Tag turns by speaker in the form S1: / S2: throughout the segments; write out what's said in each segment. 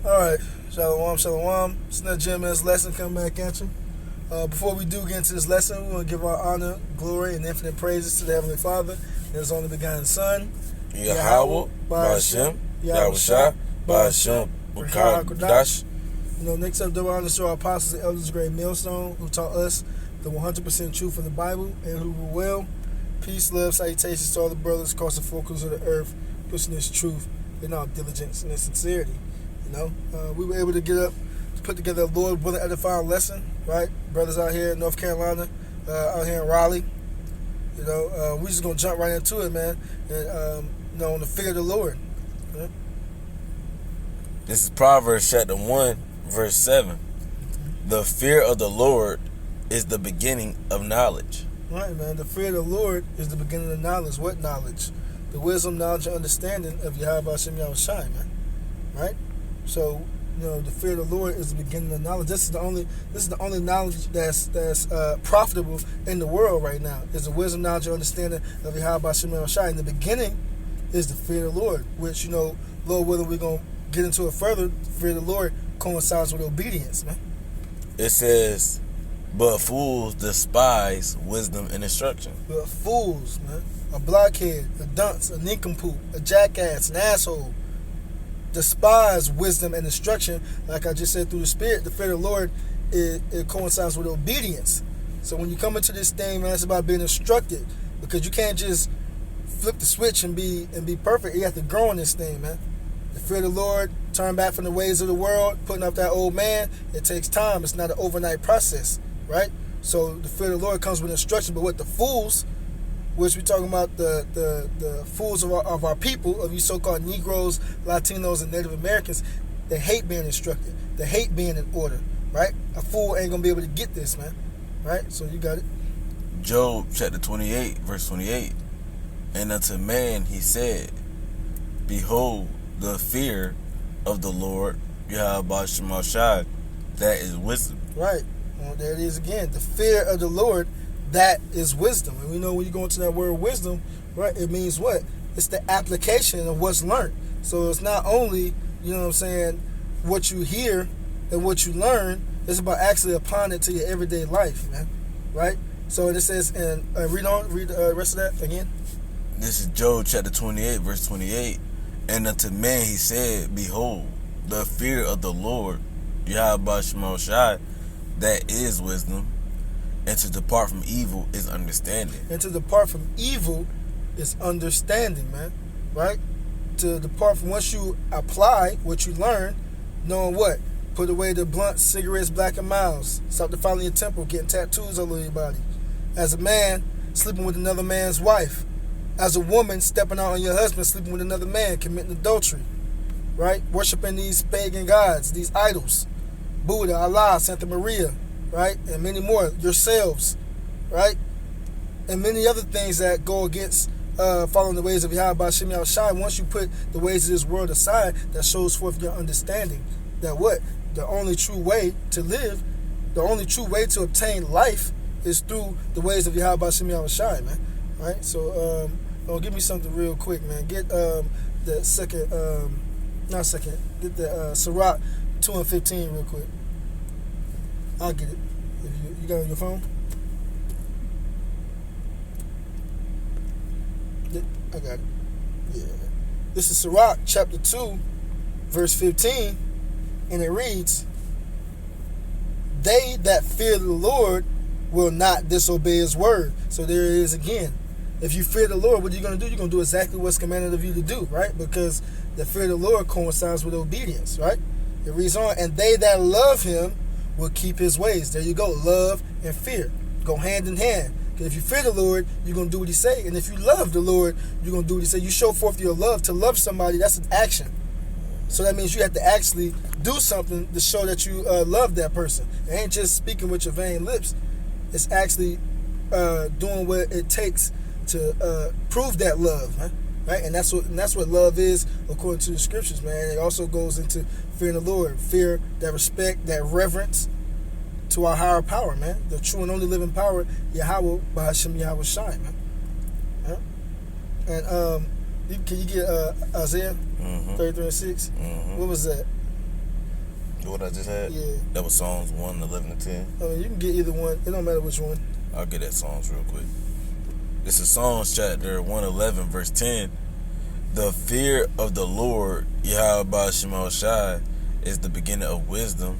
S1: Alright, Shalom, Shalom. It's another GMS lesson coming back at you. Before we do get into this lesson, we want to give our honor, glory, and infinite praises to the Heavenly Father and His only begotten Son,
S2: Yahweh, Ba'ashem, Yahushua, Ba'ashem, Ukar,
S1: next up, double honors to our apostles and elders, great millstone, who taught us the 100% truth of the Bible, and who will well. Peace, love, salutations to all the brothers across the four corners of the earth, pushing this truth in all diligence and in sincerity. We were able to get up to put together a Lord willing edifying lesson, right? Brothers out here in North Carolina, out here in Raleigh. We just gonna jump right into it, man. And on the fear of the Lord. Yeah?
S2: This is Proverbs chapter 1, verse 7. The fear of the Lord is the beginning of knowledge.
S1: Right, man. The fear of the Lord is the beginning of knowledge. What knowledge? The wisdom, knowledge, and understanding of Yahweh Hashem Yahushai, man. Right? So, the fear of the Lord is the beginning of knowledge. This is the only knowledge that's profitable in the world right now. Is the wisdom, knowledge, and understanding of Yahweh Hashem Yahushai. In the beginning is the fear of the Lord, which, Lord willing, we're going to get into it further. The fear of the Lord coincides with obedience, man.
S2: It says, but fools despise wisdom and instruction.
S1: But fools, man. A blockhead, a dunce, a nincompoop, a jackass, an asshole. Despise wisdom and instruction, like I just said, through the Spirit. The fear of the Lord, it coincides with obedience. So when you come into this thing, man, it's about being instructed, because you can't just flip the switch and be perfect. You have to grow in this thing, man. The fear of the Lord, turn back from the ways of the world, putting up that old man. It takes time. It's not an overnight process, right? So the fear of the Lord comes with instruction. But with the fools, which we're talking about the fools of our people, of you so-called Negroes, Latinos, and Native Americans, they hate being instructed. They hate being in order, right? A fool ain't going to be able to get this, man, right? So you got it.
S2: Job chapter 28, verse 28. And unto man he said, behold, the fear of the Lord, Yahweh Shemashai, that is wisdom.
S1: Right. Well, there it is again. The fear of the Lord, that is wisdom. And we know when you go into that word wisdom, right, it means what? It's the application of what's learned. So it's not only, what you hear and what you learn, it's about actually applying it to your everyday life, man. Right? So it says, and read the rest of that again.
S2: This is Job chapter 28, verse 28. And unto man he said, behold, the fear of the Lord, Yahweh Shemashai, that is wisdom. And to depart from evil is understanding.
S1: And to depart from evil is understanding, man. Right? To depart from, once you apply what you learn, knowing what? Put away the blunt, cigarettes, black and miles. Stop defiling your temple, getting tattoos all over your body. As a man, sleeping with another man's wife. As a woman, stepping out on your husband, sleeping with another man, committing adultery. Right? Worshiping these pagan gods, these idols. Buddha, Allah, Santa Maria. Right? And many more. Yourselves. Right? And many other things that go against following the ways of Yahweh Hashem Yahushai. Once you put the ways of this world aside, that shows forth your understanding that what? The only true way to live, the only true way to obtain life is through the ways of Yahweh Hashem Yahushai, man. Right? So, give me something real quick, man. Get the get the Sirach 2 and 15 real quick. I'll get it. If you got it on your phone? I got it. Yeah. This is Sirach chapter 2, verse 15, and it reads, they that fear the Lord will not disobey his word. So there it is again. If you fear the Lord, what are you going to do? You're going to do exactly what's commanded of you to do, right? Because the fear of the Lord coincides with obedience, right? It reads on, and they that love him will keep his ways. There you go. Love and fear go hand in hand. If you fear the Lord, you're going to do what he say. And if you love the Lord, you're going to do what he say. You show forth your love. To love somebody, that's an action. So that means you have to actually do something to show that you love that person. It ain't just speaking with your vain lips. It's actually doing what it takes to prove that love, huh? Right? And that's what love is according to the scriptures, man. It also goes into fearing the Lord, fear, that respect, that reverence to our higher power, man. The true and only living power, Yahweh Ba'ashem Yahushai, man. Yeah? And can you get Isaiah 33 and 6? What was that?
S2: What I just had?
S1: Yeah.
S2: That was Psalms 1, 11, and 10.
S1: I mean, you can get either one. It don't matter which one.
S2: I'll get that Psalms real quick. This is Psalms chapter 111, verse 10. The fear of the Lord, Yahweh Shema Shai, is the beginning of wisdom.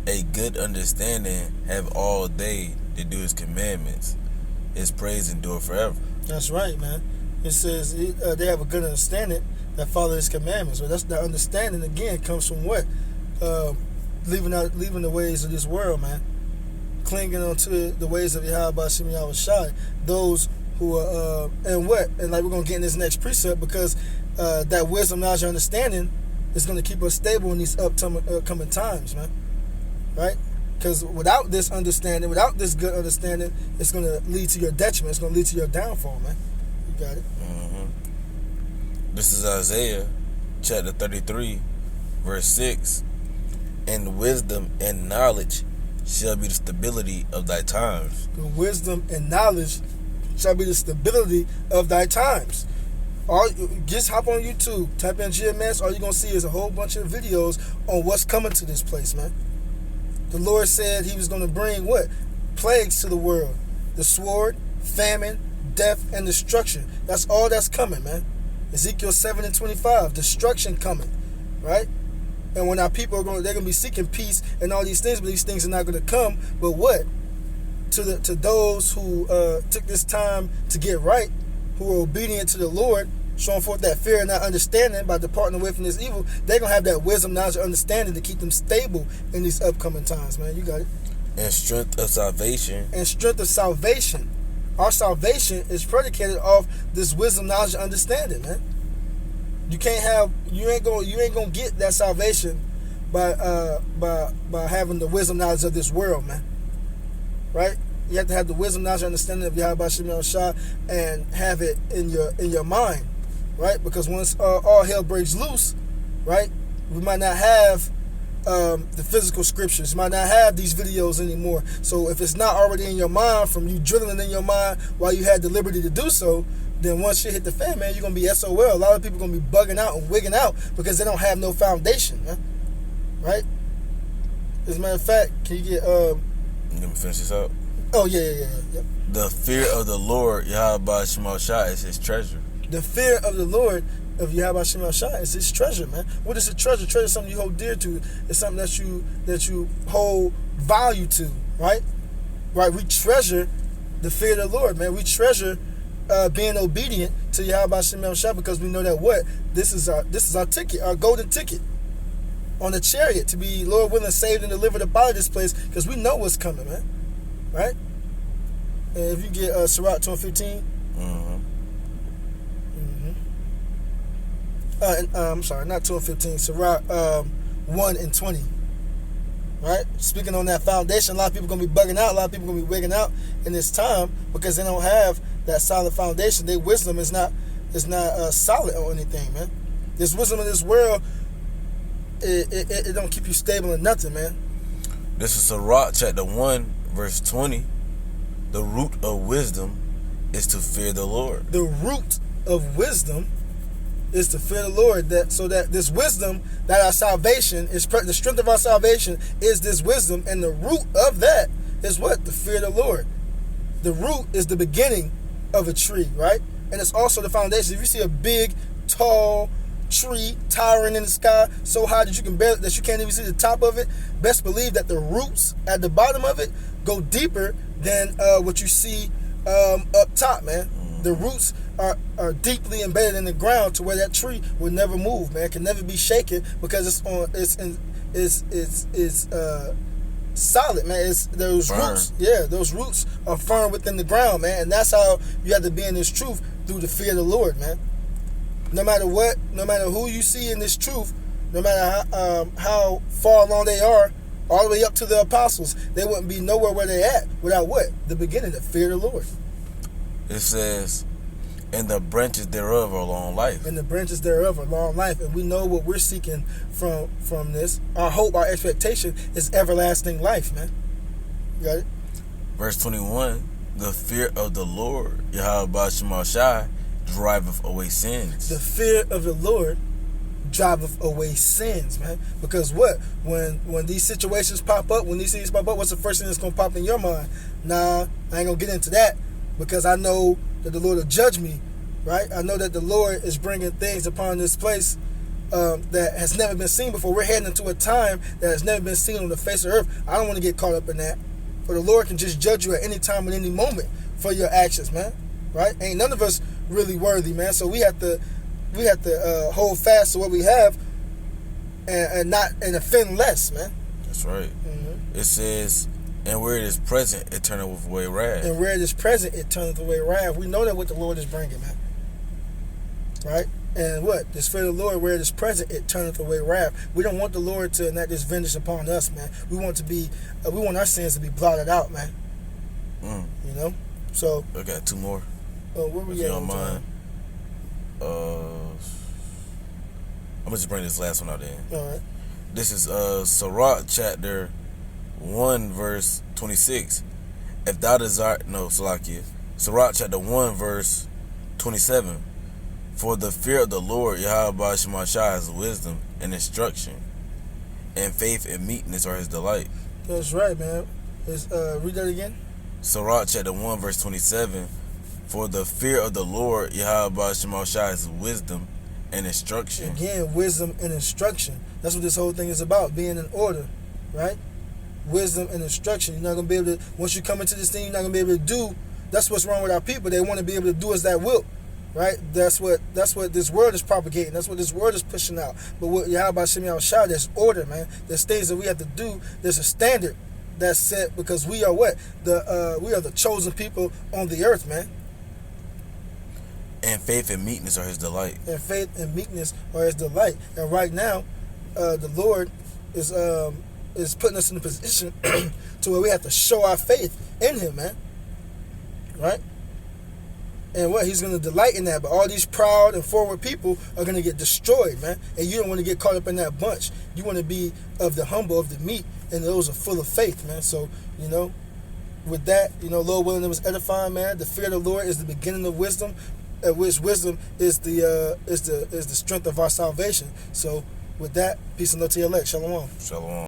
S2: A good understanding have all they that do his commandments. His praise endure forever.
S1: That's right, man. It says they have a good understanding that follow his commandments. So that's the understanding, again, comes from what? Leaving the ways of this world, man. Clinging onto the ways of Yahweh Shem Yahweh Shai. Those who are, and what? And like we're going to get in this next precept, because that wisdom, knowledge, and understanding is going to keep us stable in these upcoming times, man. Right? Because without this understanding, without this good understanding, it's going to lead to your detriment. It's going to lead to your downfall, man. You got it.
S2: Mm-hmm. This is Isaiah chapter 33, verse 6. And wisdom and knowledge shall be the stability of thy times.
S1: The wisdom and knowledge shall be the stability of thy times. Just hop on YouTube, type in GMS. All you're going to see is a whole bunch of videos on what's coming to this place, man. The Lord said he was going to bring what? Plagues to the world. The sword, famine, death, and destruction. That's all that's coming, man. Ezekiel 7:25, destruction coming, right? And when our people they're going to be seeking peace and all these things, but these things are not going to come. But what? To those who took this time to get right, who are obedient to the Lord, showing forth that fear and that understanding by departing away from this evil, they're going to have that wisdom, knowledge, and understanding to keep them stable in these upcoming times, man. You got it.
S2: And strength of salvation.
S1: And strength of salvation. Our salvation is predicated off this wisdom, knowledge, and understanding, man. You ain't gonna get that salvation by having the wisdom, knowledge of this world, man. Right? You have to have the wisdom, knowledge, and understanding of Yahweh Shem Yahweh Shai and have it in your mind, right? Because once all hell breaks loose, right, we might not have the physical scriptures, might not have these videos anymore. So if it's not already in your mind from you drilling it in your mind while you had the liberty to do so, then once shit hit the fan, man, you're going to be SOL. A lot of people are going to be bugging out and wigging out because they don't have no foundation, man. Right? As a matter of fact, can you get...
S2: Let me finish this up.
S1: Oh, yeah. Yep.
S2: The fear of the Lord, Yahweh Shema Shai, is his treasure.
S1: The fear of the Lord of Yahweh Shem Yahweh Shai is his treasure, man. What is a treasure? Treasure is something you hold dear to. It's something that you hold value to, right? Right? We treasure the fear of the Lord, man. We treasure being obedient to Yahweh Shem Yahweh Shai because we know that what? This is our ticket, our golden ticket on the chariot to be, Lord willing, saved and delivered up out of this place because we know what's coming, man. Right? And if you get Sirach 2:15. I'm sorry, not 2:15. Sirach 1:20. Right? Speaking on that foundation, a lot of people are going to be bugging out. A lot of people are going to be wigging out in this time because they don't have that solid foundation. Their wisdom is not solid or anything, man. This wisdom in this world, it don't keep you stable in nothing, man.
S2: This is Sirach chapter 1, verse 20. The root of wisdom is to fear the Lord. The root
S1: of wisdom is to fear the Lord. So that this wisdom, that our salvation is, the strength of our salvation is this wisdom, and the root of that is what? The fear of the Lord. The root is the beginning of a tree, right? And it's also the foundation. If you see a big, tall tree towering in the sky so high that you can't even see the top of it, best believe that the roots at the bottom of it go deeper than what you see up top, man. The roots are deeply embedded in the ground to where that tree will never move, man. It can never be shaken because it's solid, man. It's those
S2: firm
S1: roots. Yeah, those roots are firm within the ground, man. And that's how you have to be in this truth, through the fear of the Lord, man. No matter what, no matter who you see in this truth, no matter how far along they are, all the way up to the apostles, they wouldn't be nowhere where they're at without what? The beginning, the fear of the Lord.
S2: It says, and the branches thereof are long life.
S1: And the branches thereof are long life. And we know what we're seeking from this. Our hope, our expectation is everlasting life, man. You got it?
S2: Verse 21, the fear of the Lord, Yahweh Shema Shai, driveth away sins.
S1: The fear of the Lord driveth away sins, man. Because what? When these situations pop up, when these things pop up, what's the first thing that's going to pop in your mind? Nah, I ain't going to get into that because I know that the Lord will judge me, right? I know that the Lord is bringing things upon this place that has never been seen before. We're heading into a time that has never been seen on the face of the earth. I don't want to get caught up in that. For the Lord can just judge you at any time and any moment for your actions, man. Right? Ain't none of us really worthy, man. So we have to hold fast to what we have and offend less, man.
S2: That's right. Mm-hmm. It says, and where it is present, it turneth away wrath.
S1: And where it is present, it turneth away wrath. We know that what the Lord is bringing, man. Right? And what? The Spirit of the Lord, where it is present, it turneth away wrath. We don't want the Lord to enact this vengeance upon us, man. We want our sins to be blotted out, man. You know? So
S2: I got two more.
S1: Where we at?
S2: On mine. I'm gonna just bring this last one out in.
S1: All right.
S2: This is Sirach chapter 1 verse 26. If thou desire, Sirach chapter 1 verse 27. For the fear of the Lord, Yahweh Shemashah, is wisdom and instruction, and faith and meekness are his delight.
S1: That's right, man. Read that again.
S2: Sirach chapter 1 verse 27. For the fear of the Lord, Yahweh Shemashah, is wisdom and instruction.
S1: Again, wisdom and instruction. That's what this whole thing is about, being in order, right? Wisdom and instruction. You're not going to be able to, once you come into this thing, you're not going to be able to do, that's what's wrong with our people. They want to be able to do as that will, right? That's what this world is propagating. That's what this world is pushing out. But what Yahweh Shemashah, there's order, man. There's things that we have to do. There's a standard that's set because we are what? We are the chosen people on the earth, man.
S2: And faith and meekness are his delight.
S1: And faith and meekness are his delight. And right now, the Lord is putting us in a position to where we have to show our faith in him, man. Right? And what? He's going to delight in that. But all these proud and forward people are going to get destroyed, man. And you don't want to get caught up in that bunch. You want to be of the humble, of the meek, and those are full of faith, man. So, with that, Lord willing, it was edifying, man. The fear of the Lord is the beginning of wisdom. Which wisdom is the strength of our salvation. So with that, peace and love to your elect. Shalom.
S2: Shalom.